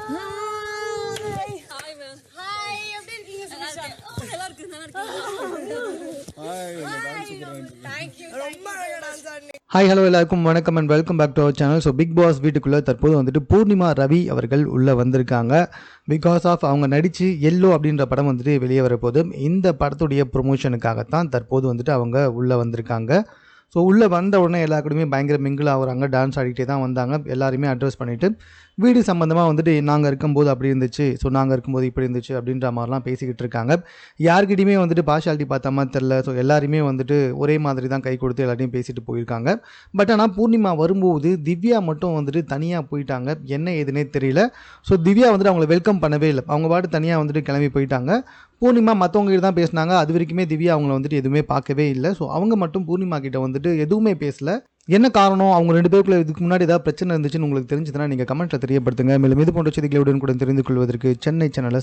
Hi hello எல்லாருக்கும் வணக்கம் and welcome back to our channel. So Bigg Boss வீட்டுக்குள்ளே தற்போது வந்துட்டு பூர்ணிமா ரவி அவர்கள் உள்ளே வந்திருக்காங்க. பிகாஸ் ஆஃப் அவங்க நடித்து எல்லோ அப்படின்ற படம் வந்துட்டு வெளியே வரப்போது இந்த படத்துடைய ப்ரொமோஷனுக்காகத்தான் தற்போது வந்துட்டு அவங்க உள்ளே வந்திருக்காங்க. ஸோ உள்ளே வந்த உடனே எல்லா கூடயுமே பயங்கர மிங்கிள் ஆகுறாங்க, டான்ஸ் ஆடிக்கிட்டே தான் வந்தாங்க. எல்லாருமே அட்ரஸ் பண்ணிவிட்டு வீடு சம்மந்தமாக வந்துட்டு நாங்கள் இருக்கும்போது அப்படி இருந்துச்சு, ஸோ நாங்கள் இருக்கும்போது இப்படி இருந்துச்சு அப்படின்ற மாதிரிலாம் பேசிக்கிட்டு இருக்காங்க. யார்கிட்டையுமே வந்துட்டு பார்ஷாலிட்டி பார்த்த மாதிரி தெரில. ஸோ எல்லாருமே வந்துட்டு ஒரே மாதிரி தான் கை கொடுத்து எல்லாத்தையும் பேசிட்டு போயிருக்காங்க. பட் ஆனால் பூர்ணிமா வரும்போது திவ்யா மட்டும் வந்துட்டு தனியாக போயிட்டாங்க. என்ன ஏதுன்னே தெரியல. ஸோ திவ்யா வந்துட்டு அவங்களை வெல்கம் பண்ணவே இல்லை. அவங்க பாட்டு தனியாக வந்துட்டு கிளம்பி போயிட்டாங்க. பூர்ணிமா மற்றவங்ககிட்ட தான் பேசினாங்க. அது வரைக்குமே திவ்யா அவங்கள வந்துட்டு எதுவுமே பார்க்கவே இல்லை. ஸோ அவங்க மட்டும் பூர்ணிமா கிட்ட வந்துட்டு எதுவுமே பேசல. என்ன காரணம், அவங்க ரெண்டு பேருக்குள்ள இதுக்கு முன்னாடி ஏதாவது பிரச்சனை இருந்துச்சுன்னு உங்களுக்கு தெரிஞ்சதுன்னா நீங்கள் கமெண்ட்டில் தெரியப்படுத்துங்க. மேலும் இது போன்ற செய்திகளுடன் கூட தெரிந்து கொள்வதற்கு சென்னை சேனலை